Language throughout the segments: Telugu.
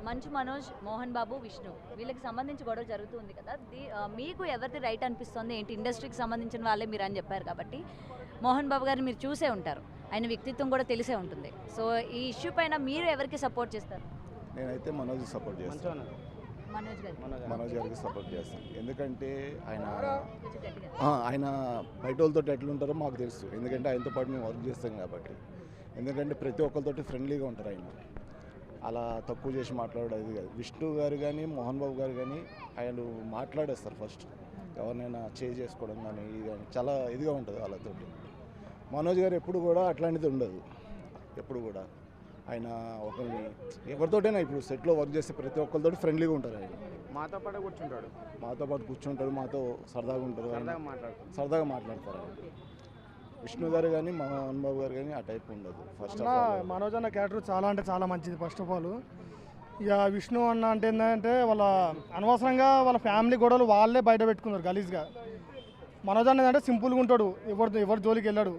మంచు మనోజ్, మోహన్ బాబు, విష్ణు వీళ్ళకి సంబంధించి గొడవ జరుగుతుంది కదా. మీకు ఎవరిది రైట్ అనిపిస్తుంది ఏంటి? ఇండస్ట్రీకి సంబంధించిన వాళ్ళే మీరు అని చెప్పారు కాబట్టి మోహన్ బాబు గారిని మీరు చూసే ఉంటారు, ఆయన వ్యక్తిత్వం కూడా తెలిసే ఉంటుంది. సో ఈ ఇష్యూ పైన మీరు ఎవరికి సపోర్ట్ చేస్తారు? నేనైతే మనోజ్ సపోర్ట్ చేస్తాను. మనోజ్ గారికి సపోర్ట్ చేస్తాను. ఎందుకంటే ఆయన బయట వాళ్ళతో ఎట్లుంటారో మాకు తెలుసు. ఎందుకంటే ఆయనతో పాటు మేము వర్క్ చేస్తాం కాబట్టి. ఎందుకంటే ప్రతి ఒక్కరితోటి ఫ్రెండ్లీగా ఉంటారు ఆయన. అలా తక్కువ చేసి మాట్లాడేది కాదు. విష్ణు గారు కానీ మోహన్ బాబు గారు కానీ ఆయన మాట్లాడేస్తారు ఫస్ట్. ఎవరినైనా చేసుకోవడం కానీ ఇది కానీ చాలా ఇదిగా ఉంటుంది వాళ్ళతోటి. మనోజ్ గారు ఎప్పుడు కూడా అట్లాంటిది ఉండదు. ఎప్పుడు కూడా ఆయన ఒకరిని ఎవరితోటైనా ఇప్పుడు సెట్లో వర్క్ చేస్తే ప్రతి ఒక్కరితో ఫ్రెండ్లీగా ఉంటారు. ఆయన మాతో పాటు కూర్చుంటాడు, మాతో సరదాగా ఉంటారు, సరదాగా మాట్లాడతారు. ఆయన విష్ణు గారు కానీ మోహన్ బాబు గారు కానీ ఆ టైప్ ఉండదు. ఫస్ట్ మనోజ్ అన్న క్యారెక్టర్ చాలా అంటే చాలా మంచిది. ఫస్ట్ ఆఫ్ ఆల్ ఇక విష్ణు అన్న అంటే ఏంటంటే వాళ్ళ అనవసరంగా వాళ్ళ ఫ్యామిలీ గొడవలు వాళ్ళే బయట పెట్టుకున్నారు గలీజ్గా. మనోజ్ అన్న ఏంటంటే సింపుల్గా ఉంటాడు, ఎవరు జోలికి వెళ్ళాడు.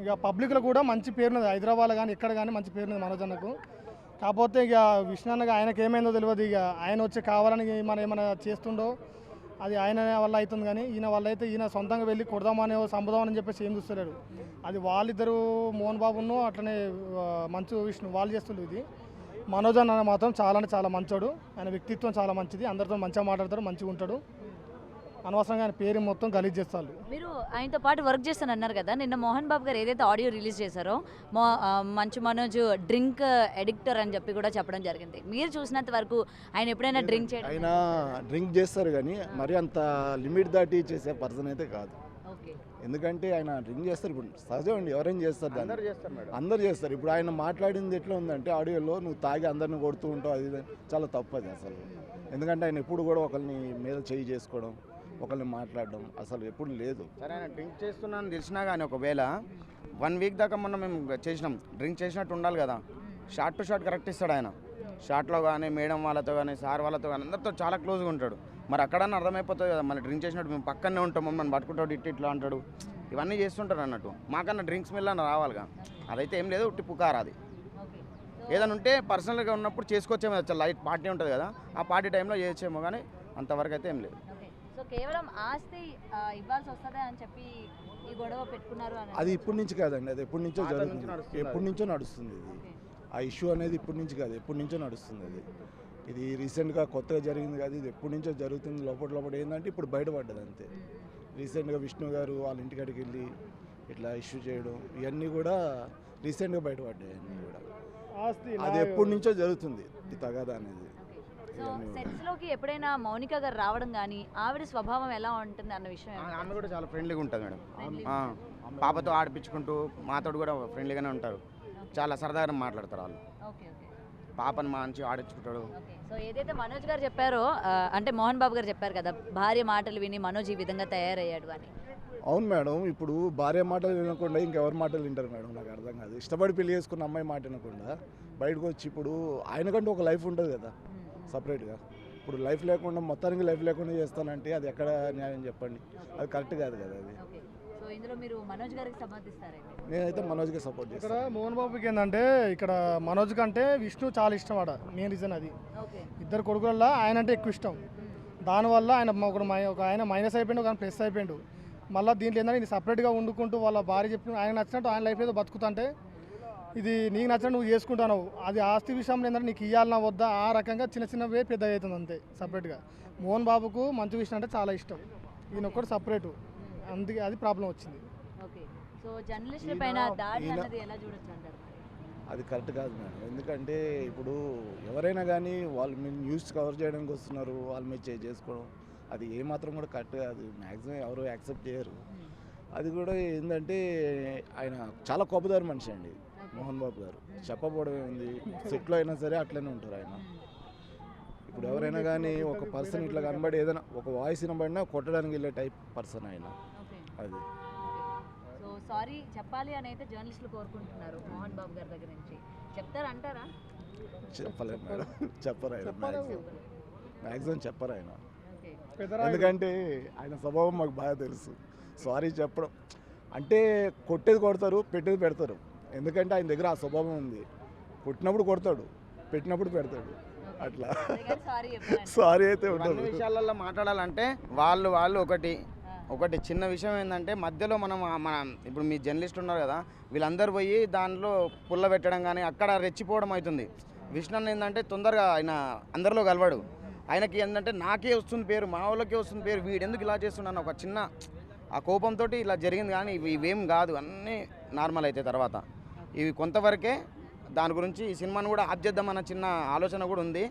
ఇక పబ్లిక్లో కూడా మంచి పేరున్నది, హైదరాబాద్ కానీ ఎక్కడ కానీ మంచి పేరున్నది మనోజ్ అన్నకు. కాకపోతే ఇక విష్ణు అన్నగా ఆయనకు ఏమైందో తెలియదు. ఇక ఆయన వచ్చి కావాలని మనం ఏమైనా చేస్తుండో అది ఆయన వల్ల అవుతుంది, కానీ ఈయన వల్ల అయితే ఈయన సొంతంగా వెళ్ళి కొడదామని చంపుదామని చెప్పేసి ఏం చూస్తలేడు. అది వాళ్ళిద్దరూ మోహన్ బాబును అట్లనే మంచు విష్ణు వాళ్ళు చేస్తుండ్రు. ఇది మనోజ్ అన్న మాత్రం చాలా అంటే చాలా మంచోడు. ఆయన వ్యక్తిత్వం చాలా మంచిది, అందరితో మంచిగా మాట్లాడతాడు, మంచిగా ఉంటాడు. అనవసరంగా ఆయన పేరు మొత్తం గలీజ్ చేస్తారు. మీరు ఆయనతో పాటు వర్క్ చేస్తాను అన్నారు కదా. నిన్న మోహన్ బాబు గారు ఏదైతే ఆడియో రిలీజ్ చేశారో మంచు మనోజ్ డ్రింక్ ఎడిక్టర్ అని చెప్పి కూడా చెప్పడం జరిగింది. మీరు చూసినంత వరకు ఆయన ఎప్పుడైనా డ్రింక్ చేయడం? ఆయన డ్రింక్ చేస్తారు కానీ మరి అంత లిమిట్ దాటి చేసే పర్సన్ అయితే కాదు. ఎందుకంటే ఆయన డ్రింక్ చేస్తారు. ఇప్పుడు సహజం అండి, ఎవరైనా చేస్తారు, అందరు చేస్తారు. ఇప్పుడు ఆయన మాట్లాడింది ఎట్లా ఉందంటే ఆడియోలో నువ్వు తాగి అందరిని కొడుతూ ఉంటావు, అది చాలా తప్పు అది అసలు. ఎందుకంటే ఆయన ఎప్పుడు కూడా ఒకరిని మీద చేయి చేసుకోవడం, ఒకరిని మాట్లాడడం అసలు ఎప్పుడు లేదు. సరే ఆయన డ్రింక్ చేస్తున్నాను తెలిసినా కానీ ఒకవేళ 1 వీక్ దాకా మొన్న మేము చేసినాం, డ్రింక్ చేసినట్టు ఉండాలి కదా. షార్ట్ టు షార్ట్ కరెక్ట్ ఇస్తాడు ఆయన. షార్ట్లో కానీ మేడం వాళ్ళతో కానీ సార్ వాళ్ళతో కానీ అందరితో చాలా క్లోజ్గా ఉంటాడు. మరి అక్కడన్నా అర్థమైపోతుంది కదా, మళ్ళీ డ్రింక్ చేసినట్టు మేము పక్కనే ఉంటాం, మమ్మల్ని పట్టుకుంటాడు, ఇట్లా అంటాడు, ఇవన్నీ చేస్తుంటారు అన్నట్టు. మాకన్నా డ్రింక్స్ స్మెల్ అన్న రావాలిగా. అదైతే ఏం లేదు, ఉట్టి పుకారు. అది ఏదైనా ఉంటే పర్సనల్గా ఉన్నప్పుడు చేసుకోవచ్చేమో, లైట్ పార్టీ ఉంటుంది కదా, ఆ పార్టీ టైంలో చేయొచ్చేమో, కానీ అంతవరకు అయితే ఏం లేదు. సో కేవలం ఆస్తి ఇవ్వాల్సి వస్తుందా అని చెప్పి ఈ గొడవ పెట్టుకున్నారు అని? అది ఇప్పటి నుంచి కాదండి, అది ఎప్పటి నుంచో జరుగుతుంది, ఎప్పటి నుంచో నడుస్తుంది. ఇది ఆ ఇష్యూ అనేది ఇప్పటి నుంచి కాదు, ఎప్పటి నుంచో నడుస్తుంది. ఇది రీసెంట్గా కొత్తగా జరిగింది కాదు, ఇది ఎప్పటి నుంచో జరుగుతుంది. లోపల ఏంటంటే ఇప్పుడు బయటపడ్డది అంతే. రీసెంట్గా విష్ణు గారు వాళ్ళ ఇంటికాడికి వెళ్ళి ఇట్లా ఇష్యూ చేయడం ఇవన్నీ కూడా రీసెంట్గా బయటపడ్డాయి. అన్నీ కూడా అది ఎప్పటి నుంచో జరుగుతుంది ఈ తగాదా అనేది. సో సెట్స్లోకి ఎప్పుడైనా మౌనిక గారు రావడం కానీ ఆవిడ స్వభావం ఎలా ఉంటుంది అన్న విషయం? ఆమె కూడా చాలా ఫ్రెండ్లీగా ఉంటుంది మేడం. పాపతో ఆడిపించుకుంటూ మాతో కూడా ఫ్రెండ్లీగానే ఉంటారు, చాలా సరదాగా మాట్లాడతారు వాళ్ళు. పాపను మంచి ఆడించుకుంటాడు. సో ఏదైతే మనోజ్ గారు చెప్పారో, అంటే మోహన్ బాబు గారు చెప్పారు కదా, భార్య మాటలు విని మనోజ్ ఈ విధంగా తయారయ్యాడు అని. అవును మేడం, ఇప్పుడు భార్య మాటలు వినకుండా ఇంకెవరి మాటలు వింటారు మేడం? నాకు అర్థం కాదు. ఇష్టపడి పెళ్లి చేసుకున్న అమ్మాయి మాట వినకుండా బయటకు వచ్చి ఇప్పుడు ఆయనకంటూ ఒక లైఫ్ ఉంటుంది కదా సపరేట్గా. ఇప్పుడు లైఫ్ లేకుండా మొత్తానికి లైఫ్ లేకుండా చేస్తానంటే అది ఎక్కడ న్యాయం చెప్పండి? అది కరెక్ట్ కాదు కదా అది. నేనైతే మనోజ్కి సపోర్ట్ చేస్తాను. ఇక్కడ మోహన్ బాబుకి ఏంటంటే ఇక్కడ మనోజ్ కంటే విష్ణు చాలా ఇష్టం ఆడ. మెయిన్ రీజన్ అది. ఇద్దరు కొడుకులలో ఆయన అంటే ఎక్కువ ఇష్టం. దానివల్ల ఆయన ఆయన మైనస్ అయిపోయిండు, ఒక ప్లస్ అయిపోయిండు. మళ్ళీ దీంట్లో ఏంటంటే సపరేట్గా వండుకుంటూ వాళ్ళ భార్య చెప్పిన ఆయన నచ్చినట్టు ఆయన లైఫ్ ఏదో బతుకుతుంటే ఇది నీకు నచ్చినట్టు నువ్వు చేసుకుంటావు. అది ఆస్తి విషయంలో ఏంటంటే నీకు ఇవ్వాలన్నా వద్దా ఆ రకంగా చిన్నవే పెద్దగా అవుతుంది అంతే సపరేట్గా. మోహన్ బాబుకు మంచు విష్ణు అంటే చాలా ఇష్టం, ఈయన ఒక్కటి సపరేటు, అందుకే అది ప్రాబ్లం వచ్చింది. అది కరెక్ట్ కాదు మేడం. ఎందుకంటే ఇప్పుడు ఎవరైనా కానీ వాళ్ళు మీరు న్యూస్ కవర్ చేయడానికి వస్తున్నారు, వాళ్ళ మీద చేసుకోవడం అది ఏమాత్రం కూడా కరెక్ట్ కాదు. మ్యాక్సిమం ఎవరు యాక్సెప్ట్ చేయరు. అది కూడా ఏంటంటే ఆయన చాలా కోపదారి మనిషి అండి మోహన్ బాబు గారు. చెప్పబోవడం ఉంది, సెట్లో అయినా సరే అట్లనే ఉంటారు ఆయన. ఇప్పుడు ఎవరైనా కానీ ఒక పర్సన్ ఇట్లా కనబడి ఏదైనా ఒక వాయిస్ వినబడినా కొట్టడానికి వెళ్ళే టైప్ పర్సన్ ఆయన. అది సో సారీ చెప్పాలి అని అయితే జర్నలిస్టులు కోరుకుంటున్నారు మోహన్ బాబు గారి దగ్గర నుంచి. చెప్తారంటారా? చెప్పలేదు మేడం, చెప్పరు ఆయన. మ్యాక్సిమం చెప్పరు ఆయన. ఎందుకంటే ఆయన స్వభావం మాకు బాగా తెలుసు. సారీ చెప్పడం అంటే కొట్టేది కొడతారు, పెట్టేది పెడతారు. ఎందుకంటే ఆయన దగ్గర ఆ స్వభావం ఉంది. కొట్టినప్పుడు కొడతాడు, పెట్టినప్పుడు పెడతాడు. అట్లా సారీ చెప్పాలంటే సారీ అయితే అన్ని ఉండదు. విషయాలలో మాట్లాడాలంటే వాళ్ళు ఒకటి చిన్న విషయం ఏంటంటే మధ్యలో మన ఇప్పుడు మీ జర్నలిస్ట్ ఉన్నారు కదా, వీళ్ళందరూ పోయి దాంట్లో పుల్ల పెట్టడం కానీ అక్కడ రెచ్చిపోవడం అవుతుంది. విష్ణు అన్న ఏంటంటే తొందరగా ఆయన అందరిలో కలవాడు. ఆయనకి ఏంటంటే నాకే వస్తుంది పేరు, మా వాళ్ళకే వస్తుంది పేరు, వీడు ఎందుకు ఇలా చేస్తున్నాను ఒక చిన్న ఆ కోపంతో ఇలా జరిగింది. కానీ ఇవేం కాదు, అన్నీ నార్మల్ అయితే తర్వాత ఇవి కొంతవరకే. దాని గురించి ఈ సినిమాను కూడా ఆప్ చేద్దామన్న చిన్న ఆలోచన కూడా ఉంది,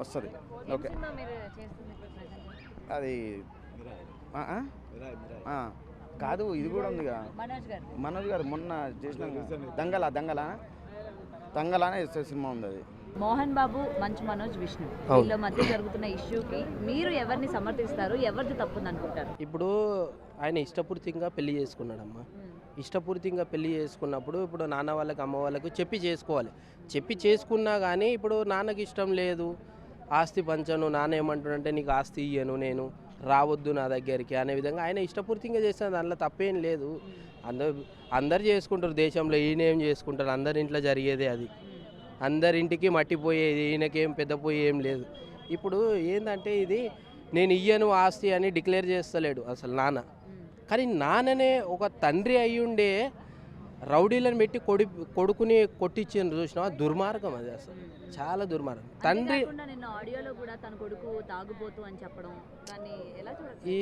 వస్తుంది. ఓకే, సినిమా మీరు చేస్తుంది ఇప్పుడు present? అది ఆ, ఆ? ఆ, కాదు ఇది కూడా ఉందిగా మనోజ్ గారు మనోజ్ గారు మొన్న చేసిన దంగల అనే సినిమా ఉంది. అది మోహన్ బాబు, మంచు మనోజ్, విష్ణు వీళ్ళ మధ్య జరుగుతున్న ఇష్యూకి మీరు ఎవరిని సమర్థిస్తారు, ఎవరిది తప్పుంది అనుకుంటారు? ఇప్పుడు ఆయన ఇష్టపూర్తిగా పెళ్లి చేసుకున్నాడమ్మా. ఇష్టపూర్తిగా పెళ్లి చేసుకున్నప్పుడు ఇప్పుడు నాన్న వాళ్ళకి అమ్మ వాళ్ళకి చెప్పి చేసుకోవాలి. చెప్పి చేసుకున్నా కానీ ఇప్పుడు నాన్నకి ఇష్టం లేదు, ఆస్తి పంచను, నాన్న ఏమంటాడంటే నీకు ఆస్తి ఇయ్యను, నేను రావద్దు నా దగ్గరికి అనే విధంగా ఆయన ఇష్టపూర్తిగా చేసిన దాంట్లో తప్పేం లేదు. అందరు చేసుకుంటారు దేశంలో, ఈయనేం చేసుకుంటారు, అందరి ఇంట్లో జరిగేదే అది. అందరింటికి మట్టిపోయేది, ఈయనకేం పెద్దపోయి ఏం లేదు. ఇప్పుడు ఏంటంటే ఇది నేను ఇయ్యను ఆస్తి అని డిక్లేర్ చేస్తలేడు అసలు నాన్న. కానీ నాన్ననే ఒక తండ్రి అయ్యుండే రౌడీలను పెట్టి కొడుకుని కొట్టించిండ్రు చూసినా, దుర్మార్గం అది అసలు, చాలా దుర్మార్గం. తండ్రి నిన్న ఆడియోలో కూడా తన కొడుకు తాగుబోతు అని చెప్పడం, దాన్ని ఎలా చూడాలి?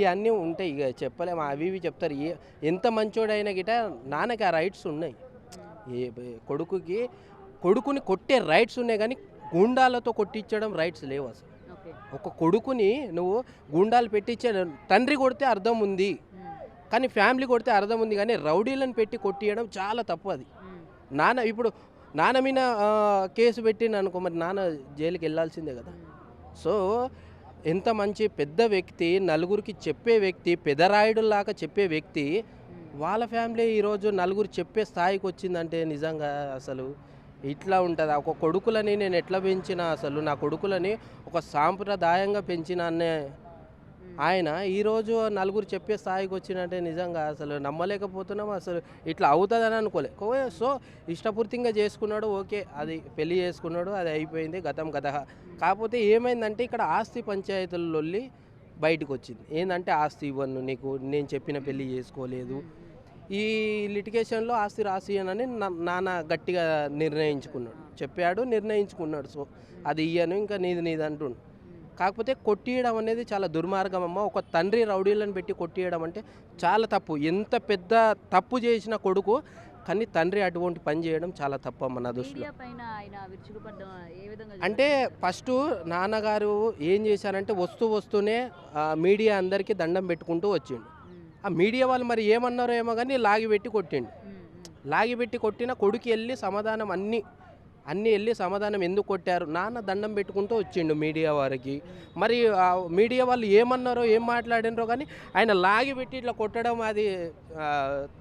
ఇవన్నీ ఉంటాయి, ఇక చెప్పలేము, అవి ఇవి చెప్తారు. ఎంత మంచోడైనా గిట నాన్నకి ఆ రైట్స్ ఉన్నాయి. కొడుకుని కొట్టే రైట్స్ ఉన్నాయి, కానీ గూండాలతో కొట్టించడం రైట్స్ లేవు అసలు. ఒక కొడుకుని నువ్వు గూండాలు పెట్టించే, తండ్రి కొడితే అర్థం ఉంది కానీ ఫ్యామిలీ కొడితే అర్థం ఉంది, కానీ రౌడీలను పెట్టి కొట్టియడం చాలా తప్పు. అది ఇప్పుడు నాన్న మీద కేసు పెట్టిన అనుకో, మరి నాన్న జైలుకి వెళ్ళాల్సిందే కదా. సో ఎంత మంచి పెద్ద వ్యక్తి, నలుగురికి చెప్పే వ్యక్తి, పెదరాయుడులాగా చెప్పే వ్యక్తి, వాళ్ళ ఫ్యామిలీ ఈరోజు నలుగురు చెప్పే స్థాయికి వచ్చిందంటే నిజంగా అసలు ఇట్లా ఉంటుంది. ఒక కొడుకులని నేను ఎట్లా పెంచినా, అసలు నా కొడుకులని ఒక సాంప్రదాయంగా పెంచిన అనే ఆయన ఈరోజు నలుగురు చెప్పే స్థాయికి వచ్చినంటే నిజంగా అసలు నమ్మలేకపోతున్నాం. అసలు ఇట్లా అవుతుందని అనుకోలే. సో ఇష్టపూర్తిగా చేసుకున్నాడు, ఓకే, అది పెళ్లి చేసుకున్నాడు, అది అయిపోయింది, గతం గతహ. కాకపోతే ఏమైందంటే ఇక్కడ ఆస్తి పంచాయతీలొల్లి బయటకు వచ్చింది. ఏంటంటే ఆస్తి ఇవ్వను నీకు, నేను చెప్పిన పెళ్లి చేసుకోలేదు, ఈ లిటిగేషన్లో ఆస్తి రాసియనని నాన్న గట్టిగా నిర్ణయించుకున్నాడు. సో అది ఇయ్యను, ఇంకా నీది అంటుండు. కాకపోతే కొట్టియడం అనేది చాలా దుర్మార్గం అమ్మ. ఒక తండ్రి రౌడీలను పెట్టి కొట్టియడం అంటే చాలా తప్పు. ఎంత పెద్ద తప్పు చేసిన కొడుకు, కానీ తండ్రి అటువంటి పని చేయడం చాలా తప్పు అమ్మ నా దృష్టిలో. అంటే ఫస్ట్ నాన్నగారు ఏం చేశారంటే వస్తూనే మీడియా అందరికీ దండం పెట్టుకుంటూ వచ్చిండు. ఆ మీడియా వాళ్ళు మరి ఏమన్నారో ఏమో కానీ లాగిపెట్టి కొట్టిన కొడుకు వెళ్ళి సమాధానం అన్నీ వెళ్ళి సమాధానం ఎందుకు కొట్టారు, నాన్న దండం పెట్టుకుంటూ వచ్చిండు మీడియా వారికి. మరి మీడియా వాళ్ళు ఏమన్నారో ఏం మాట్లాడినరో కానీ ఆయన లాగిపెట్టి ఇట్లా కొట్టడం అది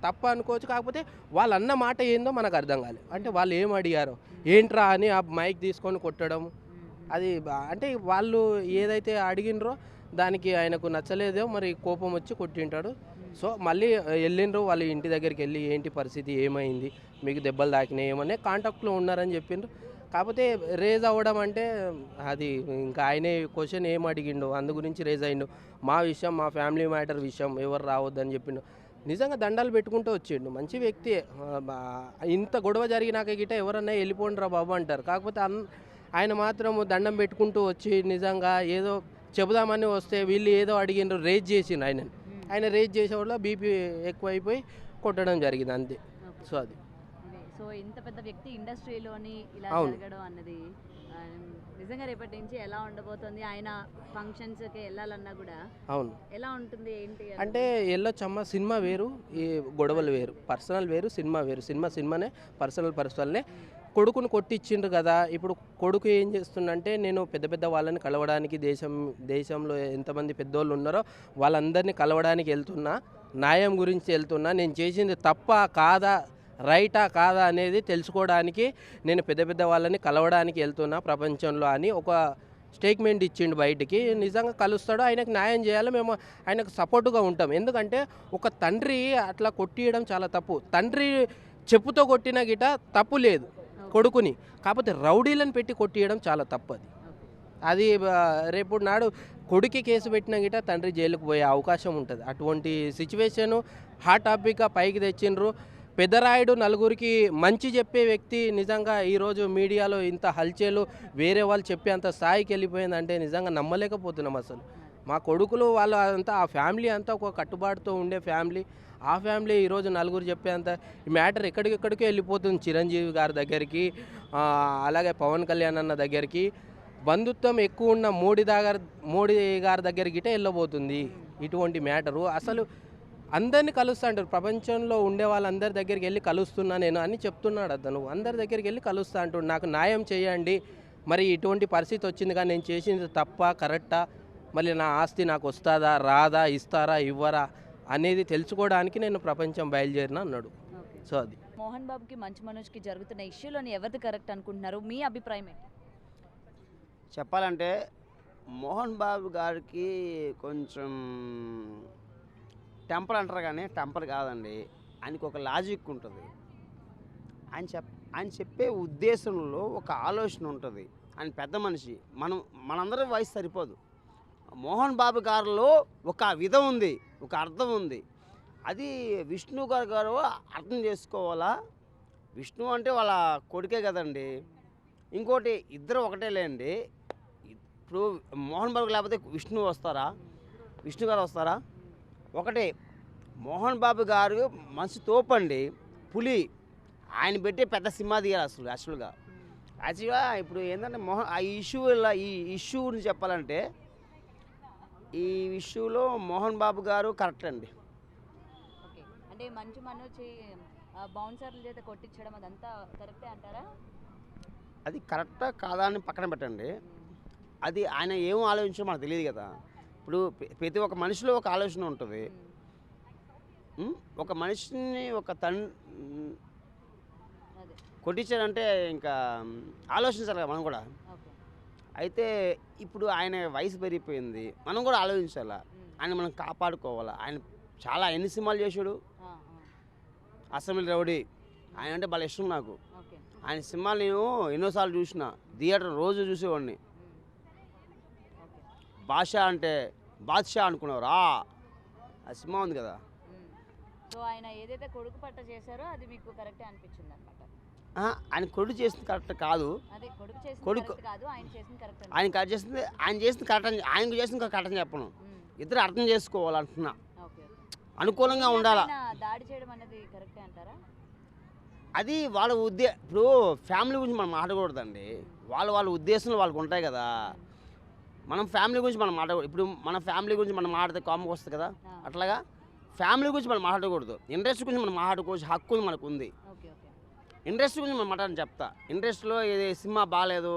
తప్ప అనుకోవచ్చు. కాకపోతే వాళ్ళు అన్న మాట ఏందో మనకు అర్థం కాలేదు. అంటే వాళ్ళు ఏం అడిగారో ఏంట్రా అని ఆ మైక్ తీసుకొని కొట్టడం, అది అంటే వాళ్ళు ఏదైతే అడిగినరో దానికి ఆయనకు నచ్చలేదో మరి కోపం వచ్చి కొట్టింటాడు. సో మళ్ళీ వెళ్ళిండ్రు వాళ్ళ ఇంటి దగ్గరికి వెళ్ళి ఏంటి పరిస్థితి, ఏమైంది, మీకు దెబ్బలు తాకినాయి, ఏమన్నా కాంటాక్ట్లో ఉన్నారని చెప్పిండ్రు. కాకపోతే రేజ్ అవ్వడం అంటే అది ఇంకా ఆయనే క్వశ్చన్ ఏం అడిగిండు, అందు గురించి రేజ్ అయ్యిండు. మా విషయం, మా ఫ్యామిలీ మ్యాటర్ విషయం ఎవరు రావద్దని చెప్పిండు. నిజంగా దండాలు పెట్టుకుంటూ వచ్చిండు, మంచి వ్యక్తి. ఇంత గొడవ జరిగినాక గిట్ట ఎవరన్నా వెళ్ళిపోండిరా బాబు అంటారు. కాకపోతే ఆయన మాత్రం దండం పెట్టుకుంటూ వచ్చి నిజంగా ఏదో చెబుదామని వస్తే వీళ్ళు ఏదో అడిగిండ్రు, రేజ్ చేసిండు ఆయన రేజ్ చేసేవాళ్ళు బీపీ ఎక్కువైపోయి కొట్టడం జరిగింది అంతే. సో అది సో ఇంత పెద్ద వ్యక్తి ఇండస్ట్రీలోని ఇలా జరగడం అన్నది నిజంగా రేపటి నుంచి ఎలా ఉండబోతుంది, ఆయన ఫంక్షన్స్కి వెళ్ళాలన్నా కూడా అవును ఎలా ఉంటుంది ఏంటి అంటే వెళ్ళొచ్చమ్మ. సినిమా వేరు, ఈ గొడవలు వేరు, పర్సనల్ వేరు, సినిమా వేరు. సినిమానే, పర్సనల్నే. కొడుకును కొట్టించిండ్రు కదా, ఇప్పుడు కొడుకు ఏం చేస్తుందంటే నేను పెద్ద వాళ్ళని కలవడానికి దేశంలో ఎంతమంది పెద్దోళ్ళు ఉన్నారో వాళ్ళందరినీ కలవడానికి వెళ్తున్నా, న్యాయం గురించి వెళ్తున్నా, నేను చేసింది తప్ప కాదా, రైటా కాదా అనేది తెలుసుకోవడానికి నేను పెద్ద వాళ్ళని కలవడానికి వెళ్తున్నా ప్రపంచంలో అని ఒక స్టేట్మెంట్ ఇచ్చిండు బయటికి. నిజంగా కలుస్తాడో ఆయనకు న్యాయం చేయాలి, మేము ఆయనకు సపోర్టుగా ఉంటాం. ఎందుకంటే ఒక తండ్రి అట్లా కొట్టియడం చాలా తప్పు. తండ్రి చెప్పుతో కొట్టిన గిట తప్పు లేదు, కొడుకుని. కాకపోతే రౌడీలను పెట్టి కొట్టియడం చాలా తప్పది. అది రేపు నాడు కొడుకి కేసు పెట్టినా గిట తండ్రి జైలుకు పోయే అవకాశం ఉంటుంది. అటువంటి సిచ్యువేషను హాట్ టాపిక్గా పైకి తెచ్చిండ్రు. పెద్దరాయుడు నలుగురికి మంచి చెప్పే వ్యక్తి నిజంగా ఈరోజు మీడియాలో ఇంత హల్చలు వేరే వాళ్ళు చెప్పేంత స్థాయికి వెళ్ళిపోయిందంటే నిజంగా నమ్మలేకపోతున్నాం అసలు. మా కొడుకులు వాళ్ళు అంతా ఆ ఫ్యామిలీ అంతా ఒక కట్టుబాటుతో ఉండే ఫ్యామిలీ. ఆ ఫ్యామిలీ ఈరోజు నలుగురు చెప్పేంత ఈ మ్యాటర్ ఎక్కడికెక్కడికో వెళ్ళిపోతుంది. చిరంజీవి గారి దగ్గరికి, అలాగే పవన్ కళ్యాణ్ అన్న దగ్గరికి, బంధుత్వం ఎక్కువ ఉన్న మోడీ గారి దగ్గరికి గిటే వెళ్ళబోతుంది ఇటువంటి మ్యాటరు. అసలు అందరినీ కలుస్తా అంటారు. ప్రపంచంలో ఉండే వాళ్ళందరి దగ్గరికి వెళ్ళి కలుస్తున్నా నేను అని చెప్తున్నాడు అతను. అందరి దగ్గరికి వెళ్ళి కలుస్తా అంటాడు. నాకు న్యాయం చేయండి, మరి ఇటువంటి పరిస్థితి వచ్చింది కానీ నేను చేసింది తప్ప కరెక్టా, మళ్ళీ నా ఆస్తి నాకు వస్తుందా రాదా, ఇస్తారా ఇవ్వరా అనేది తెలుసుకోవడానికి నేను ప్రపంచం బయలుదేరిన అన్నాడు. సో అది మోహన్ బాబుకి మంచు మనోజ్కి జరుగుతున్న ఇష్యూలోని ఎవరిది కరెక్ట్ అనుకుంటున్నారు? మీ అభిప్రాయం ఏంటి? చెప్పాలంటే మోహన్ బాబు గారికి కొంచెం టెంపర్ అంటారు కానీ టెంపర్ కాదండి. ఆయనకు ఒక లాజిక్ ఉంటుంది. ఆయన చెప్పే ఉద్దేశంలో ఒక ఆలోచన ఉంటుంది. ఆయన పెద్ద మనిషి. మనందరం వయసు సరిపోదు. మోహన్ బాబు గారిలో ఒక విధం ఉంది, ఒక అర్థం ఉంది. అది విష్ణు గారు అర్థం చేసుకోవాలా. విష్ణు అంటే వాళ్ళ కొడుకే కదండి. ఇంకోటి ఇద్దరు ఒకటే లేండి. ఇప్పుడు మోహన్ బాబు లేకపోతే విష్ణు వస్తారా? విష్ణు గారు వస్తారా? ఒకటే. మోహన్ బాబు గారు మనసు తోపండి, పులి. ఆయన పెట్టే పెద్ద సినిమా తీయాలి యాక్చువల్గా ఇప్పుడు ఏంటంటే ఈ ఇష్యూ గురించి చెప్పాలంటే ఈ ఇష్యూలో మోహన్ బాబు గారు కరెక్ట్ అండి. ఓకే, అంటే మంచు మనోజ్ బౌన్సర్ల చేత కొట్టించడం అదంతా కరెక్టే అంటారా? అది కరెక్టా కాదా అని పక్కన పెట్టండి. అది ఆయన ఏం ఆలోచించో మనకు తెలియదు కదా. ఇప్పుడు ప్రతి ఒక్క మనిషిలో ఒక ఆలోచన ఉంటుంది. ఒక మనిషిని ఒక కొట్టించాడంటే ఇంకా ఆలోచించాలి కదా మనం కూడా. అయితే ఇప్పుడు ఆయన వయసు పెరిగిపోయింది, మనం కూడా ఆలోచించాలా. ఆయన మనం కాపాడుకోవాలా. ఆయన చాలా ఎన్ని సినిమాలు చేశాడు. అసెంబ్లీ రౌడీ ఆయన అంటే బాగా ఇష్టం నాకు. ఆయన సినిమాలు నేను ఎన్నోసార్లు చూసిన, థియేటర్ రోజు చూసేవాడిని. బాద్షా అనుకున్నారు. ఆ సినిమా ఉంది కదా. సో ఆయన ఏదైతే కొడుకు పట్ట చేశారో అది మీకు కరెక్టే అనిపించింది అనమాట. ఆయన కొడుకు చేసింది కరెక్ట్ కాదు. అదే కొడుకు కాదు, ఆయన చేసింది కరెక్ట్. ఆయన చేసింది కరెక్ట్ అని, ఆయనకు చేసింది కరెక్ట్ అని చెప్పను. ఇద్దరు అర్థం చేసుకోవాలంటున్నా. అనుకూలంగా ఉండాలా. దాడి చేయడం అనేది కరెక్టే అంటారా? అది వాళ్ళ ఇప్పుడు ఫ్యామిలీ గురించి మనం మాట్లాడకూడదండి. వాళ్ళ ఉద్దేశాలు వాళ్ళకు ఉంటాయి కదా. మనం ఫ్యామిలీ గురించి మనం మాట్లాడకూడదు. ఇప్పుడు మన ఫ్యామిలీ గురించి మనం మాట్లాడితే కామకు వస్తుంది కదా. అట్లాగా ఫ్యామిలీ గురించి మనం మాట్లాడకూడదు. ఇంట్రెస్ట్ గురించి మనం మాట్లాడుకోవచ్చు, హక్కు మనకు ఉంది. ఇంట్రెస్ట్ గురించి మనం మాట్లాడని చెప్తా. ఇంట్రెస్ట్లో ఏది సినిమా బాగాలేదు,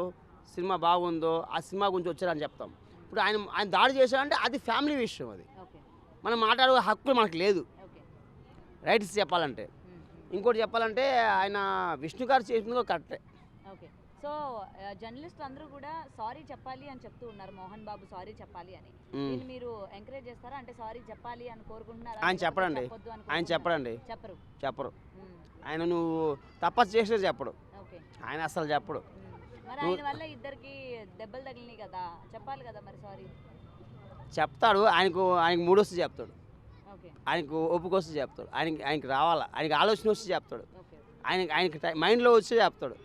సినిమా బాగుందో ఆ సినిమా గురించి వచ్చారని చెప్తాం. ఇప్పుడు ఆయన దాడి చేశాడంటే అది ఫ్యామిలీ విషయం. అది మనం మాట్లాడే హక్కు మనకు లేదు, రైట్స్ చెప్పాలంటే. ఇంకోటి చెప్పాలంటే ఆయన విష్ణు గారు చేసింది కరెక్టే. ఓకే, సో జర్నలిస్టులు అందరూ కూడా సారీ చెప్పాలి అని చెప్తూ ఉన్నారు. మోహన్ బాబు సారీ చెప్పాలి అని దీన్ని మీరు ఎంకరేజ్ చేస్తారా? అంటే సారీ చెప్పాలి అని కోరుకుంటున్నారా? ఆయన చెప్పడండి. చెప్పరు. ఆయన నువ్వు తపస్సు చేసే చెప్పడు. ఆయన అసలు చెప్పడు. మరి ఆయన వల్ల ఇద్దరికి దెబ్బలు తగిలినాయి కదా, చెప్పాలి కదా మరి సారీ. చెప్తాడు. ఆయనకు మూడు వస్తే చెప్తాడు. ఆయనకు ఒప్పుకొస్తే చెప్తాడు. ఆయనకి రావాలా, ఆయనకి ఆలోచన వస్తే చెప్తాడు. ఆయనకి మైండ్లో వచ్చే చెప్తాడు.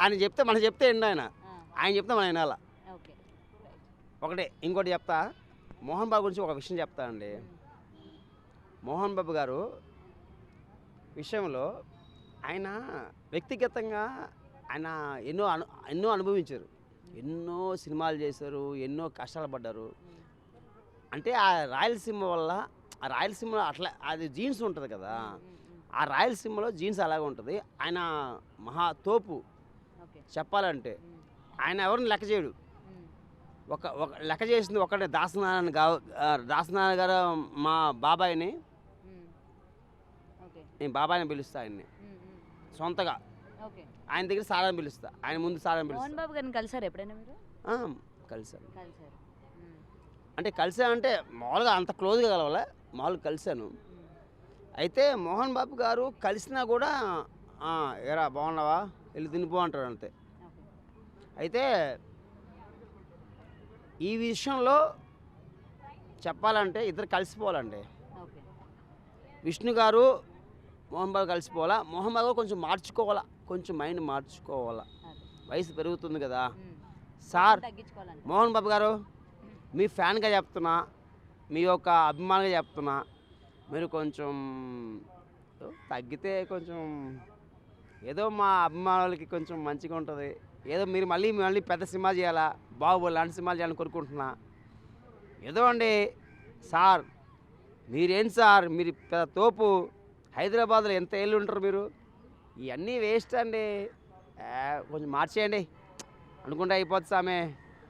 ఆయన చెప్తే మనం చెప్తే ఎండు ఆయన చెప్తే మనం వినాలా. ఒకటే. ఇంకోటి చెప్తా, మోహన్ బాబు గురించి ఒక విషయం చెప్తా అండి. మోహన్ బాబు గారు విషయంలో ఆయన వ్యక్తిగతంగా ఆయన ఎన్నో అనుభవించారు. ఎన్నో సినిమాలు చేశారు, ఎన్నో కష్టాలు పడ్డారు. అంటే ఆ రాయలసీమ వల్ల, ఆ రాయలసీమలో అట్లా అది జీన్స్ ఉంటుంది కదా, ఆ రాయలసీమలో జీన్స్ అలాగే ఉంటుంది. ఆయన మహా తోపు చెప్పాలంటే. ఆయన ఎవరిని లెక్క చేయడు. ఒక లెక్క చేసింది ఒకటే, దాసనారాయణ గారు మా బాబాయిని, నేను బాబాయిని పిలుస్తా. ఆయన్ని సొంతగా ఆయన దగ్గర సారాన్ని పిలుస్తా. ఆయన ముందు సారాన్ని పిలుస్తా. మోహన్ బాబు గారిని కలిసారు ఎప్పుడైనా మీరు? కలిసాను. అంటే కలిసానంటే మామూలుగా అంత క్లోజ్గా కలవాలా, మామూలుగా కలిశాను. అయితే మోహన్ బాబు గారు కలిసినా కూడా ఎరా బాగున్నావా, వెళ్ళి తినిపో అంటాడు అంతే. అయితే ఈ విషయంలో చెప్పాలంటే ఇద్దరు కలిసిపోవాలండి. ఓకే. విష్ణు గారు మోహన్ బాబు కలిసిపోవాలా, మోహన్ బాబు కొంచెం మార్చుకోవాలా, కొంచెం మైండ్ మార్చుకోవాలా. వయసు పెరుగుతుంది కదా సార్. తగ్గించుకోవాలంటే మోహన్ బాబు గారు మీ ఫ్యాన్గా చెప్తున్నా, మీ యొక్క అభిమానిగా చెప్తున్నా, మీరు కొంచెం తగ్గితే కొంచెం ఏదో మా అభిమానులకి కొంచెం మంచిగా ఉంటుంది. ఏదో మీరు మళ్ళీ పెద్ద సినిమా చేయాలా, బాహుబలి లాంటి సినిమాలు చేయాలని కోరుకుంటున్నా. ఏదో అండి సార్, మీరేంటి సార్, మీరు పెద్ద తోపు. హైదరాబాద్లో ఎంత ఏళ్ళు ఉంటారు మీరు, ఇవన్నీ వేస్ట్ అండి. కొంచెం మార్చేయండి అనుకుంటే అయిపోతుంది సామే,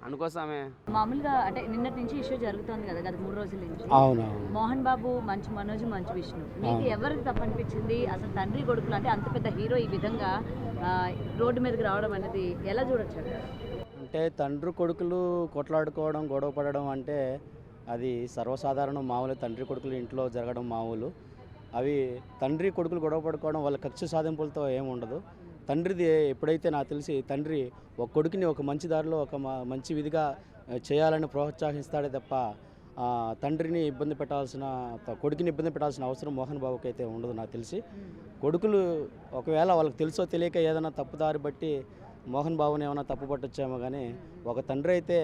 అనుకోసామే. మామూలుగా అంటే నిన్నటి నుంచి ఇష్యూ జరుగుతుంది కదా, గత 3 రోజుల నుంచి. అవునవును. మోహన్ బాబు మంచు మనోజ్, మంచు విష్ణు, మీకు ఎవరికి తప్పనిపించింది? అసలు తండ్రి కొడుకులు అంటే అంత పెద్ద హీరో ఈ విధంగా రోడ్డు మీదకి రావడం అనేది ఎలా చూడొచ్చు? అంటే తండ్రి కొడుకులు కొట్లాడుకోవడం, గొడవ పడడం అంటే అది సర్వసాధారణం, మామూలు. తండ్రి కొడుకులు ఇంట్లో జరగడం మామూలు. అవి తండ్రి కొడుకులు గొడవ పడుకోవడం వాళ్ళ కక్ష సాధింపులతో ఏమి ఉండదు. తండ్రిది ఎప్పుడైతే నాకు తెలిసి తండ్రి ఒక కొడుకుని ఒక మంచి దారిలో ఒక మంచి విధిగా చేయాలని ప్రోత్సహిస్తాడే తప్ప తండ్రిని ఇబ్బంది పెట్టాల్సిన, కొడుకుని ఇబ్బంది పెట్టాల్సిన అవసరం మోహన్ బాబుకి అయితే ఉండదు నాకు తెలిసి. కొడుకులు ఒకవేళ వాళ్ళకి తెలుసో తెలియక ఏదైనా తప్పుదారి బట్టి మోహన్ బాబుని ఏమైనా తప్పు పట్టొచ్చేమో, కానీ ఒక తండ్రి అయితే,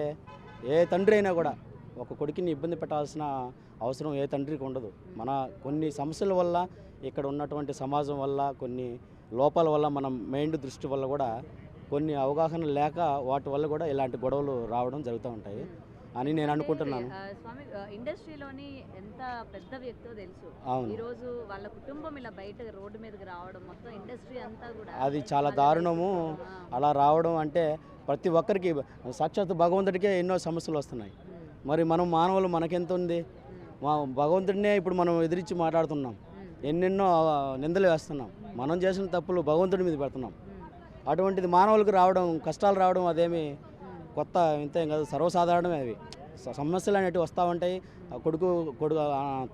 ఏ తండ్రి అయినా కూడా ఒక కొడుకుని ఇబ్బంది పెట్టాల్సిన అవసరం ఏ తండ్రికి ఉండదు. మన కొన్ని సమస్యల వల్ల, ఇక్కడ ఉన్నటువంటి సమాజం వల్ల, కొన్ని లోపాల వల్ల, మన మైండ్ దృష్టి వల్ల కూడా, కొన్ని అవగాహన లేక వాటి వల్ల కూడా ఇలాంటి గొడవలు రావడం జరుగుతూ ఉంటాయి అని నేను అనుకుంటున్నాను. స్వామి, ఇండస్ట్రీలోని ఎంత పెద్ద వ్యక్తో తెలుసు. అవును. ఈరోజు వాళ్ళ కుటుంబం ఇలా బయట రోడ్డు మీదకి రావడం, మొత్తం ఇండస్ట్రీ అంతా కూడా అది చాలా దారుణము. అలా రావడం అంటే ప్రతి ఒక్కరికి, సాక్షాత్ భగవంతుడికే ఎన్నో సమస్యలు వస్తున్నాయి. మరి మనం మానవులు మనకెంత ఉంది? మా భగవంతుడినే ఇప్పుడు మనం ఎదిరించి మాట్లాడుతున్నాం, ఎన్నెన్నో నిందలు వేస్తున్నాం, మనం చేసిన తప్పులు భగవంతుడి మీద పెడుతున్నాం. అటువంటిది మానవులకు రావడం, కష్టాలు రావడం అదేమి కొత్త ఇంతేం కాదు, సర్వసాధారణమే. అవి సమస్యలు అనేటివి వస్తూ ఉంటాయి.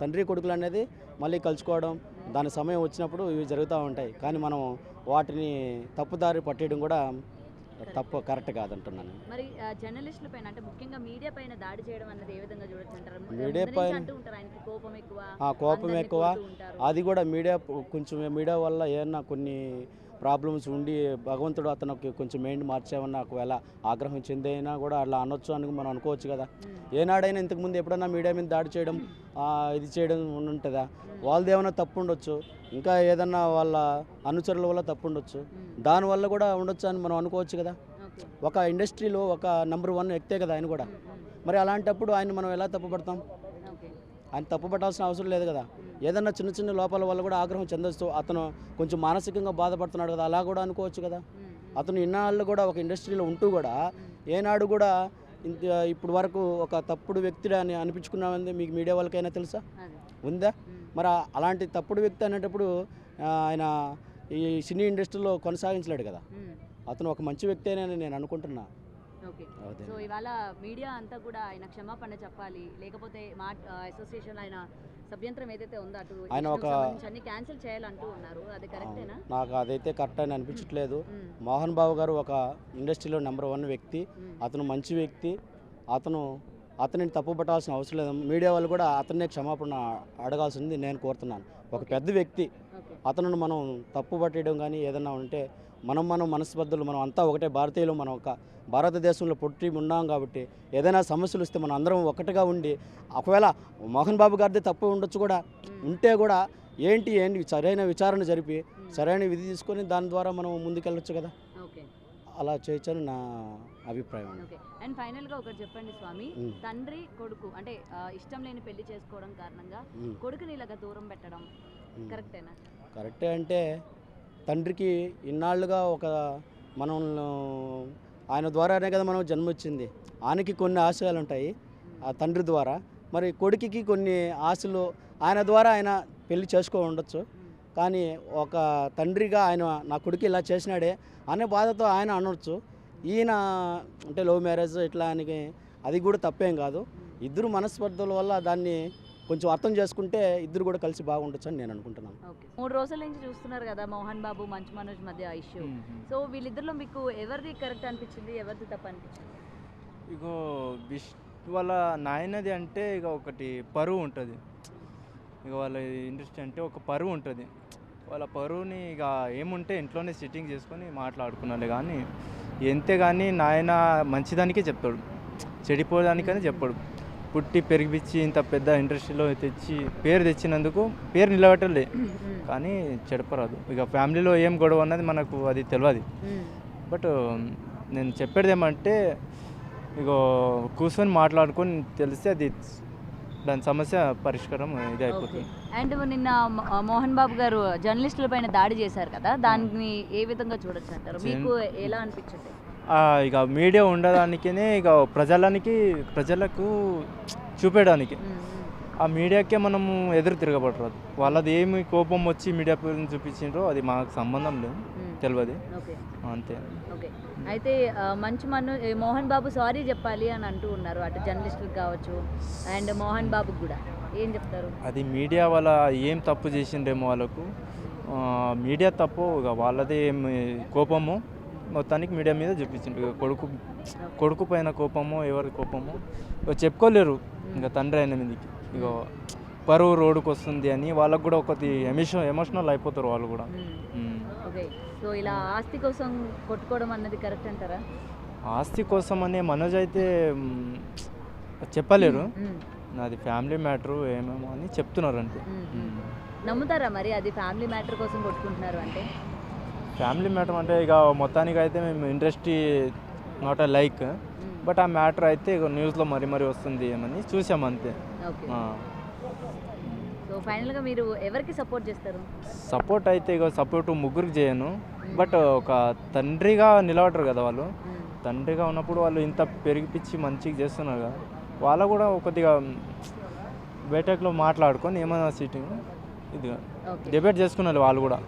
తండ్రి కొడుకులు అనేది మళ్ళీ కలుసుకోవడం, దాని సమయం వచ్చినప్పుడు ఇవి జరుగుతూ ఉంటాయి. కానీ మనం వాటిని తప్పుదారి పట్టేయడం కూడా తప్పు, కరెక్ట్ కాదంటున్నాను. మరి జర్నలిస్టుల పైన అంటే ముఖ్యంగా మీడియా పైన దాడి చేయడం అన్నది ఏ విధంగా చూడొచ్చు అంటారు? మీడియా పైన ఆయనకి కోపం ఎక్కువ, కోపం ఎక్కువ. అది కూడా కొంచెం మీడియా వల్ల ఏమన్నా కొన్ని ప్రాబ్లమ్స్ ఉండి భగవంతుడు అతనికి కొంచెం మైండ్ మార్చేమన్నా ఒకవేళ ఆగ్రహం చెందైనా కూడా అలా అనొచ్చు అని మనం అనుకోవచ్చు కదా. ఏనాడైనా ఇంతకుముందు ఎప్పుడన్నా మీడియా మీద దాడి చేయడం, ఇది చేయడం ఉంటుందా? వాళ్ళది ఏమైనా తప్పు ఉండొచ్చు, ఇంకా ఏదన్నా వాళ్ళ అనుచరుల వల్ల తప్పు ఉండొచ్చు, దానివల్ల కూడా ఉండొచ్చు అని మనం అనుకోవచ్చు కదా. ఒక ఇండస్ట్రీలో ఒక నెంబర్ 1 వ్యక్తే కదా ఆయన కూడా. మరి అలాంటప్పుడు ఆయన మనం ఎలా తప్పుపడతాం? ఆయన తప్పుపట్టాల్సిన అవసరం లేదు కదా. ఏదన్నా చిన్న చిన్న లోపాల వల్ల కూడా ఆగ్రహం చెందొచ్చు, అతను కొంచెం మానసికంగా బాధపడుతున్నాడు కదా, అలా కూడా అనుకోవచ్చు కదా. అతను ఇన్నాళ్ళు కూడా ఒక ఇండస్ట్రీలో ఉంటూ కూడా ఏనాడు కూడా ఇప్పుడు వరకు ఒక తప్పుడు వ్యక్తి అని అనిపించుకున్నామని మీకు మీడియా వాళ్ళకైనా తెలుసా? ఉందా? మరి అలాంటి తప్పుడు వ్యక్తి అనేటప్పుడు ఆయన ఈ సినీ ఇండస్ట్రీలో కొనసాగించలేడు కదా. అతను ఒక మంచి వ్యక్తి అని నేను అనుకుంటున్నా. ఓకే. సో ఇవాళ మీడియా అంతా కూడా ఆయన క్షమాపణ చెప్పాలి, లేకపోతే మా అసోసియేషన్ ఆయన సభ్యంతరం ఏదైతే ఉందో అటు ఆయన ఒక అన్ని క్యాన్సిల్ చేయాలంటూ ఉన్నారు. అది కరెక్టేనా? నాకు అదైతే కరెక్ట్ అని అనిపించట్లేదు. మోహన్ బాబు గారు ఒక ఇండస్ట్రీలో నెంబర్ 1 వ్యక్తి, అతను మంచి వ్యక్తి. అతనిని తప్పు పట్టాల్సిన అవసరం లేదు. మీడియా వాళ్ళు కూడా అతన్నే క్షమాపణ అడగాల్సింది నేను కోరుతున్నాను. ఒక పెద్ద వ్యక్తి, అతను మనం తప్పు పట్టేయడం కానీ ఏదన్నా ఉంటే మనం మనస్పర్ధలు, మనం అంతా ఒకటే భారతీయులు, మనం ఒక భారతదేశంలో పుట్టి ఉన్నాం కాబట్టి ఏదైనా సమస్యలు వస్తే మనం అందరం ఒకటిగా ఉండి, ఒకవేళ మోహన్ బాబు గారిది తప్పు ఉండొచ్చు కూడా, ఉంటే కూడా ఏంటి సరైన విచారణ జరిపి సరైన విధి తీసుకొని దాని ద్వారా మనం ముందుకెళ్ళొచ్చు కదా. అలా చేయొచ్చని నా అభిప్రాయం. అండ్ ఫైనల్గా ఒకటి చెప్పండి స్వామి, తండ్రి కొడుకు అంటే ఇష్టం లేని పెళ్లి చేసుకోవడం కారణంగా కొడుకుని ఇలాగా దూరం పెట్టడం కరెక్టేనా? కరెక్టే. అంటే తండ్రికి ఇన్నాళ్ళుగా ఒక మనం ఆయన ద్వారానే కదా మనం జన్మ వచ్చింది. ఆయనకి కొన్ని ఆశయాలు ఉంటాయి ఆ తండ్రి ద్వారా, మరి కొడుకుకి కొన్ని ఆశలు ఆయన ద్వారా ఆయన పెళ్లి చేసుకో ఉండొచ్చు. కానీ ఒక తండ్రిగా ఆయన నా కొడుకు ఇలా చేసినాడే అనే బాధతో ఆయన అనొచ్చు. ఈయన అంటే లవ్ మ్యారేజ్ ఇట్లా అని, అది కూడా తప్పేం కాదు. ఇద్దరు మనస్పర్ధల వల్ల దాన్ని కొంచెం అర్థం చేసుకుంటే ఇద్దరు కూడా కలిసి బాగుండొచ్చు అని నేను అనుకుంటున్నాను. ఓకే. 3 రోజుల నుంచి చూస్తున్నారు కదా మోహన్ బాబు మంచు మనోజ్ మధ్య ఇష్యూ. సో వీళ్ళిద్దరిలో మీకు ఎవరిది కరెక్ట్ అనిపించింది, ఎవరిది తప్పు అనిపించింది? ఇగో వాళ్ళ నాయనది అంటే ఇక ఒకటి పరువు ఉంటుంది. ఇక వాళ్ళ ఇండస్ట్రీ అంటే ఒక పరువు ఉంటుంది. వాళ్ళ పరువుని ఇక ఏముంటే ఇంట్లోనే సిట్టింగ్ చేసుకొని మాట్లాడుకున్నాలే కానీ ఎంతే కానీ నాయన మంచిదానికే చెప్తాడు, చెడిపోదానికని చెప్పాడు. పుట్టి పెరిగిపిచ్చి ఇంత పెద్ద ఇండస్ట్రీలో తెచ్చి పేరు తెచ్చినందుకు పేరు నిలబెట్టలే కానీ చెడపరాదు. ఇక ఫ్యామిలీలో ఏం గొడవ అన్నది మనకు అది తెలియదు. బట్ నేను చెప్పేది ఏమంటే ఇక కూర్చొని మాట్లాడుకొని తెలిస్తే అది దాని సమస్య పరిష్కారం ఇది అయిపోతుంది. అండ్ నిన్న మోహన్ బాబు గారు జర్నలిస్టుల పైన దాడి చేశారు కదా, దాన్ని ఏ విధంగా చూడొచ్చు అంటారు? మీకు ఎలా అనిపించింది? ఇక మీడియా ఉండడానికినే ఇక ప్రజలకు చూపేయడానికి ఆ మీడియాకే మనము ఎదురు తిరగబడరాదు. వాళ్ళది ఏమి కోపం వచ్చి మీడియా గురించి చూపించిండ్రో అది మాకు సంబంధం లేదు, తెలియదు అంతే. ఓకే. అయితే మోహన్ బాబు సారీ చెప్పాలి అని అంటూ ఉన్నారు, అటు జర్నలిస్టులకు కావచ్చు అండ్ మోహన్ బాబుకి కూడా. ఏం చెప్తారు? అది మీడియా వాళ్ళ ఏం తప్పు చేసిండ్రేమో వాళ్ళకు, మీడియా తప్పు ఇక వాళ్ళదే ఏమి కోపము మొత్తానికి మీడియా మీద చూపించిండ్రు. ఇక కొడుకు పైన కోపము ఎవరి కోపము ఇక చెప్పుకోలేరు. ఇంకా తండ్రి అయిన మీదకి ఇక పరువు రోడ్డుకు వస్తుంది అని వాళ్ళకు కూడా ఒకటి ఎమోషనల్ అయిపోతారు వాళ్ళు కూడా. ఓకే. సో ఇలా ఆస్తి కోసం కొట్టుకోవడం అన్నది కరెక్ట్ అంటారా? ఆస్తి కోసం అనే మనోజ్ అయితే చెప్పలేరు, నాది ఫ్యామిలీ మ్యాటరు ఏమేమో అని చెప్తున్నారు అంతే. నమ్ముతారా మరి అది ఫ్యామిలీ మ్యాటర్ కోసం కొట్టుకుంటున్నారు అంటే? ఫ్యామిలీ మ్యాటర్ అంటే ఇక మొత్తానికి అయితే మేము industry not a like, but ఆ మ్యాటర్ అయితే ఇక న్యూస్లో మరీ వస్తుంది ఏమని చూసాం అంతే. సో ఫైనల్గా మీరు ఎవరికి సపోర్ట్ చేస్తారు? సపోర్ట్ అయితే ఇక సపోర్ట్ ముగ్గురికి చేయను, బట్ ఒక తండ్రిగా నిలబడరు కదా వాళ్ళు. తండ్రిగా ఉన్నప్పుడు వాళ్ళు ఇంత పెరిగిపిచ్చి మంచిగా చేస్తున్నారు కదా, వాళ్ళు కూడా కొద్దిగా బయటలో మాట్లాడుకొని ఏమైనా సీటింగ్ ఇది డిబేట్ చేసుకున్నారు వాళ్ళు కూడా.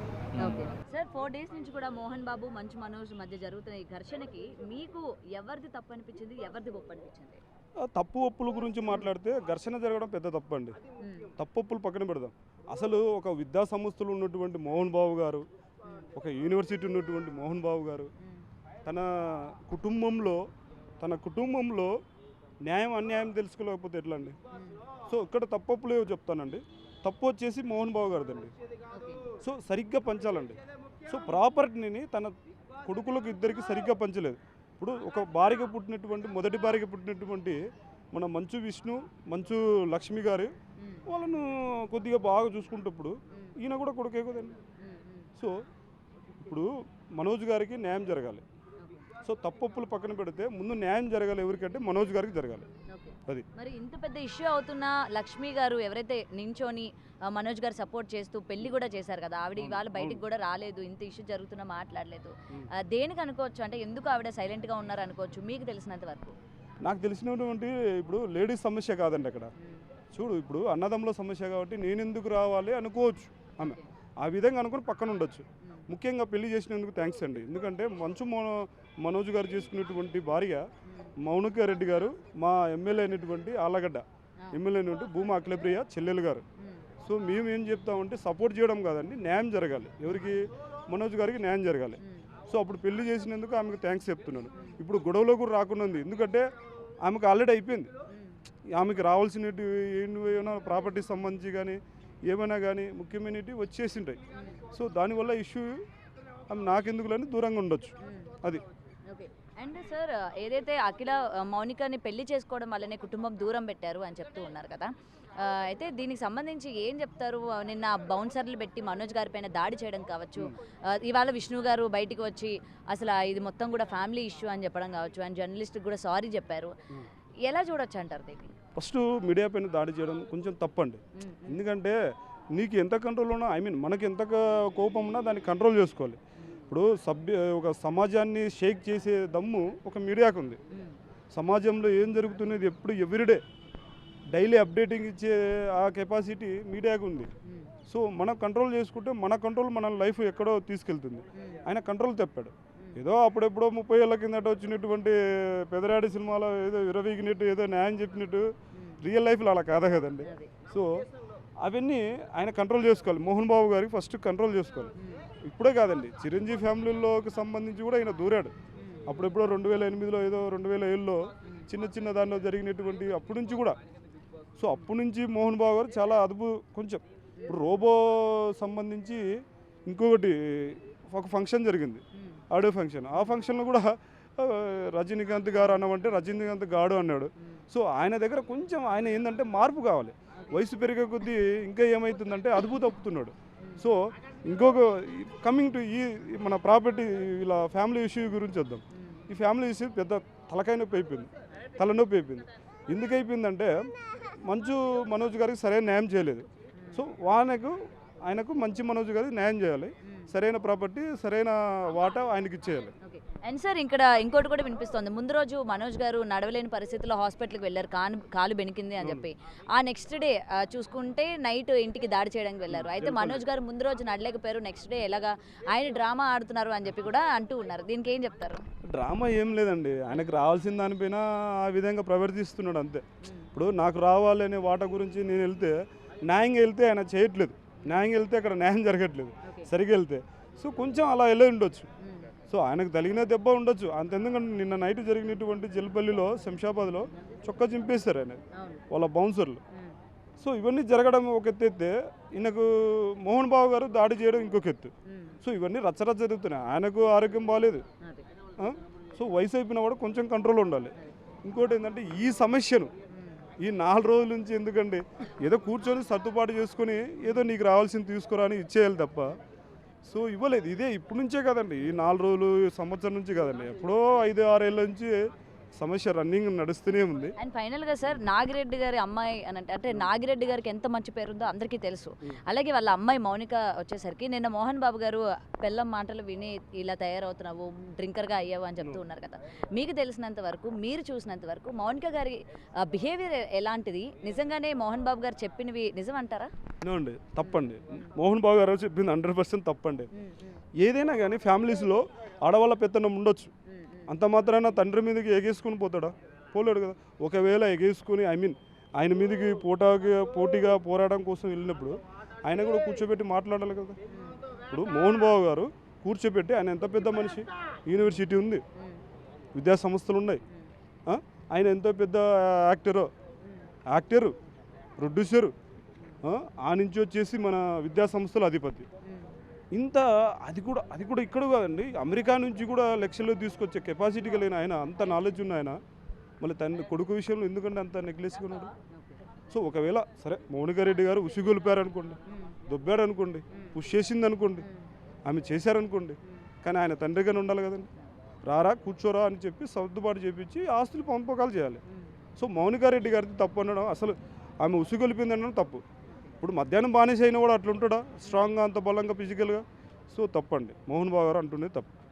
ఓకే సార్, 4 డేస్ నుంచి కూడా మోహన్ బాబు మంచు మనోజ్ మధ్య జరుగుతున్న ఈ ఘర్షణకి మీకు ఎవరిది తప్పు అనిపించింది, ఎవరిది గొప్ప అనిపించింది? తప్పు ఒప్పుల గురించి మాట్లాడితే ఘర్షణ జరగడం పెద్ద తప్పు అండి. తప్పు ఒప్పులు పక్కన పెడదాం. అసలు ఒక విద్యా సంస్థలు ఉన్నటువంటి మోహన్ బాబు గారు, ఒక యూనివర్సిటీ ఉన్నటువంటి మోహన్ బాబు గారు తన కుటుంబంలో న్యాయం అన్యాయం తెలుసుకోలేకపోతే ఎట్లా అండి? సో ఇక్కడ తప్పు ఒప్పులు చెప్తానండి. తప్పు వచ్చేసి మోహన్ బాబు గారిదండి. సో సరిగ్గా పంచాలండి. సో ప్రాపర్టీని తన కొడుకులకు ఇద్దరికి సరిగ్గా పంచలేదు. ఇప్పుడు ఒక మొదటి భార్యగా పుట్టినటువంటి మన మంచు విష్ణు, మంచు లక్ష్మి గారు వాళ్ళను కొద్దిగా బాగా చూసుకుంటప్పుడు ఈయన కూడా కొడుకే కదండి. సో ఇప్పుడు మనోజ్ గారికి న్యాయం జరగాలి. సో తప్పులు పక్కన పెడితే ముందు న్యాయం జరగాలి ఎవరికంటే మనోజ్ గారికి జరగాలి. అది మరి ఇంత పెద్ద ఇష్యూ అవుతున్న లక్ష్మి గారు ఎవరైతే నించోని మనోజ్ గారు సపోర్ట్ చేస్తూ పెళ్లి కూడా చేశారు కదా, ఆవిడ ఇవాళ బయటికి కూడా రాలేదు, ఇంత ఇష్యూ జరుగుతున్నా మాట్లాడలేదు, దేనికి అనుకోవచ్చు? అంటే ఎందుకు ఆవిడ సైలెంట్గా ఉన్నారు అనుకోవచ్చు మీకు తెలిసినంత వరకు? నాకు తెలిసినటువంటి ఇప్పుడు లేడీస్ సమస్య కాదండి అక్కడ. చూడు ఇప్పుడు అన్నదమ్ముల సమస్య కాబట్టి నేను ఎందుకు రావాలి అనుకోవచ్చు ఆమె, ఆ విధంగా అనుకుని పక్కన ఉండొచ్చు. ముఖ్యంగా పెళ్లి చేసినందుకు థ్యాంక్స్ అండి. ఎందుకంటే మనోజ్ గారు చేసుకున్నటువంటి భార్య మౌనిక రెడ్డి గారు మా ఎమ్మెల్యే అయినటువంటి ఆళ్ళగడ్డ ఎమ్మెల్యే అయినటువంటి భూమా అఖిలప్రియ చెల్లెలు గారు. సో మేము ఏం చెప్తామంటే సపోర్ట్ చేయడం కాదండి, న్యాయం జరగాలి. ఎవరికి? మనోజ్ గారికి న్యాయం జరగాలి. సో అప్పుడు పెళ్లి చేసినందుకు ఆమెకు థ్యాంక్స్ చెప్తున్నాను. ఇప్పుడు గొడవలో కూడా రాకుండా ఉంది, ఎందుకంటే ఆమెకు ఆల్రెడీ అయిపోయింది. ఆమెకు రావాల్సినవి ఏమైనా ప్రాపర్టీ సంబంధించి కానీ ఏమైనా కానీ ముఖ్యమైనవి వచ్చేసింటాయి. సో దానివల్ల ఇష్యూ ఆమె నాకెందుకులని దూరంగా ఉండొచ్చు. అది. ఓకే. అండ్ సార్, ఏదైతే అఖిల మౌనికని పెళ్లి చేసుకోవడం వల్లనే కుటుంబం దూరం పెట్టారు అని చెప్తూ ఉన్నారు కదా, అయితే దీనికి సంబంధించి ఏం చెప్తారు? నిన్న బౌన్సర్లు పెట్టి మనోజ్ గారి పైన దాడి చేయడం కావచ్చు, ఇవాళ విష్ణు గారు బయటికి వచ్చి అసలు ఇది మొత్తం కూడా ఫ్యామిలీ ఇష్యూ అని చెప్పడం కావచ్చు, అండ్ జర్నలిస్ట్కి కూడా సారీ చెప్పారు, ఎలా చూడొచ్చు అంటారు దీన్ని? ఫస్ట్ మీడియా పైన దాడి చేయడం కొంచెం తప్పండి. ఎందుకంటే నీకు ఎంత కంట్రోల్ ఉన్నా, మనకి ఎంత కోపం ఉన్నా దాన్ని కంట్రోల్ చేసుకోవాలి. ఇప్పుడు ఒక సమాజాన్ని షేక్ చేసే దమ్ము ఒక మీడియాకు ఉంది. సమాజంలో ఏం జరుగుతున్నది ఎప్పుడు ఎవ్రీడే డైలీ అప్డేటింగ్ ఇచ్చే ఆ కెపాసిటీ మీడియాకు ఉంది. సో మనం కంట్రోల్ చేసుకుంటే మన కంట్రోల్ మన లైఫ్ ఎక్కడో తీసుకెళ్తుంది. ఆయన కంట్రోల్ తప్పాడు. ఏదో అప్పుడెప్పుడో 30 ఏళ్ళ కిందట వచ్చినటువంటి పెదరాడి సినిమాలో ఏదో విరవీగినట్టు ఏదో న్యాయం చెప్పినట్టు రియల్ లైఫ్లో అలా కాదా కదండి. సో అవన్నీ ఆయన కంట్రోల్ చేసుకోవాలి. మోహన్ బాబు గారికి ఫస్ట్ కంట్రోల్ చేసుకోవాలి. ఇప్పుడే కాదండి, చిరంజీవి ఫ్యామిలీలోకి సంబంధించి కూడా ఆయన దూరాడు. అప్పుడెప్పుడో 2008లో ఏదో 2007లో చిన్న దానిలో జరిగినటువంటి అప్పటి నుంచి కూడా. సో అప్పటి నుంచి మోహన్ బాబు గారు చాలా కొంచెం ఇప్పుడు రోబో సంబంధించి ఇంకొకటి ఒక ఫంక్షన్ జరిగింది, ఆడియో ఫంక్షన్. ఆ ఫంక్షన్లో కూడా రజనీకాంత్ గారు అన్నామంటే రజనీకాంత్ గాడు అన్నాడు. సో ఆయన దగ్గర కొంచెం ఆయన ఏంటంటే మార్పు కావాలి. వయసు పెరిగే కొద్దీ ఇంకా ఏమవుతుందంటే అదుపు తప్పుతున్నాడు. సో ఇంకొక కమింగ్ టు ఈ మన ప్రాపర్టీ ఇలా ఫ్యామిలీ ఇష్యూ గురించి వద్దాం. ఈ ఫ్యామిలీ ఇష్యూ పెద్ద తలనొప్పి అయిపోయింది. ఎందుకు అయిపోయిందంటే మంచు మనోజ్ గారికి సరైన న్యాయం చేయలేదు. సో ఆయనకు మంచి మనోజ్ గారికి న్యాయం చేయాలి, సరైన ప్రాపర్టీ సరైన వాటా ఆయనకి ఇచ్చేయాలి. అండ్ సార్ ఇక్కడ ఇంకోటి కూడా వినిపిస్తుంది, ముందు రోజు మనోజ్ గారు నడవలేని పరిస్థితిలో హాస్పిటల్కి వెళ్ళారు, కాలు బెనికింది అని చెప్పి. ఆ నెక్స్ట్ డే చూసుకుంటే నైట్ ఇంటికి దాడి చేయడానికి వెళ్ళారు. అయితే మనోజ్ గారు ముందు రోజు నడలేకపోయారు, నెక్స్ట్ డే ఎలాగా ఆయన డ్రామా ఆడుతున్నారు అని చెప్పి కూడా అంటూ ఉన్నారు. దీనికి ఏం చెప్తారు? డ్రామా ఏం లేదండి, ఆయనకు రావాల్సిన దానిపైన ఆ విధంగా ప్రవర్తిస్తున్నాడు అంతే. ఇప్పుడు నాకు రావాలనే వాటా గురించి నేను వెళ్తే న్యాయంగా వెళ్తే ఆయన చేయట్లేదు, న్యాయంగా వెళ్తే అక్కడ న్యాయం జరగట్లేదు సరిగ్గా వెళ్తే. సో కొంచెం అలా వెళ్ళి ఉండొచ్చు. సో ఆయనకు తగిలిన దెబ్బ ఉండొచ్చు అంతెందుకంటే నిన్న నైట్ జరిగినటువంటి జల్పల్లిలో శంషాబాద్లో చొక్కా చింపేస్తారు ఆయన వాళ్ళ బౌన్సర్లు. సో ఇవన్నీ జరగడం ఒక ఎత్తు అయితే, ఈయనకు మోహన్ బాబు గారు దాడి చేయడం ఇంకొక ఎత్తు. సో ఇవన్నీ రచ్చరచ్చ జరుగుతున్నాయి. ఆయనకు ఆరోగ్యం బాగాలేదు. సో వయసు అయిపోయిన వాడు కొంచెం కంట్రోల్ ఉండాలి. ఇంకోటి ఏంటంటే ఈ సమస్యను ఈ 4 రోజుల నుంచి ఎందుకండి ఏదో కూర్చొని సర్దుబాటు చేసుకొని ఏదో నీకు రావాల్సింది తీసుకురా అని ఇచ్చేయాలి తప్ప సో ఇవ్వలేదు. ఇదే ఇప్పుడు నుంచే కదండి, ఈ 4 రోజులు సంవత్సరం నుంచి కదండి, ఎప్పుడో 5-6 ఏళ్ళ నుంచి సమస్య రన్నింగ్ నడుస్తూనే ఉంది. అండ్ ఫైనల్గా సార్ నాగిరెడ్డి గారి అమ్మాయి అని అంటే నాగిరెడ్డి గారికి ఎంత మంచి పేరుందో అందరికీ తెలుసు. అలాగే వాళ్ళ అమ్మాయి మౌనిక వచ్చేసరికి నిన్న మోహన్ బాబు గారు పెళ్ళం మాటలు విని ఇలా తయారవుతున్నావు, డ్రింకర్గా అయ్యావు అని చెప్తూ ఉన్నారు కదా. మీకు తెలిసినంత వరకు, మీరు చూసినంత వరకు మౌనిక గారి బిహేవియర్ ఎలాంటిది? నిజంగానే మోహన్ బాబు గారు చెప్పినవి నిజం అంటారా? అండి తప్పండి, మోహన్ బాబు గారు చెప్పింది 100% తప్పండి. ఏదైనా కానీ ఫ్యామిలీస్లో ఆడవాళ్ళ పెత్తనం ఉండొచ్చు, అంత మాత్రాన తండ్రి మీదకి ఎగేసుకుని పోతాడా? పోలేడు కదా. ఒకవేళ ఎగేసుకుని ఆయన మీదకి పోటీగా పోరాటం కోసం వెళ్ళినప్పుడు ఆయన కూడా కూర్చోబెట్టి మాట్లాడాలి కదా. ఇప్పుడు మోహన్ బాబు గారు కూర్చోబెట్టి, ఆయన ఎంత పెద్ద మనిషి, యూనివర్సిటీ ఉంది, విద్యా సంస్థలు ఉన్నాయి, ఆయన ఎంతో పెద్ద యాక్టరు ప్రొడ్యూసరు, ఆ నుంచి వచ్చేసి మన విద్యా సంస్థల అధిపతి. ఇంత అది కూడా ఇక్కడ కాదండి, అమెరికా నుంచి కూడా లక్షల్లో తీసుకొచ్చే కెపాసిటీ కలిగిన ఆయన, అంత నాలెడ్జ్ ఉన్న ఆయన మళ్ళీ కొడుకు విషయంలో ఎందుకంటే అంత నెగ్లెస్గా ఉన్నాడు. సో ఒకవేళ సరే మౌనికారెడ్డి గారు ఉసిగొలిపారనుకోండి, దొబ్బాడు అనుకోండి, పుష్ చేసింది అనుకోండి, ఆమె చేశారనుకోండి, కానీ ఆయన తండ్రిగానే ఉండాలి కదండి. రారా కూర్చోరా అని చెప్పి సర్దుబాటు చేపించి ఆస్తులు పంపకాలు చేయాలి. సో మౌనికారెడ్డి గారిది తప్పు అనడం, అసలు ఆమె ఉసిగొలిపింది అనడం తప్పు. ఇప్పుడు మధ్యాహ్నం బానిస అయినా కూడా అట్లా ఉంటాడా స్ట్రాంగ్గా, అంత బలంగా, ఫిజికల్గా? సో తప్పండి, మోహన్ బాబు గారు అంటుండే తప్పు.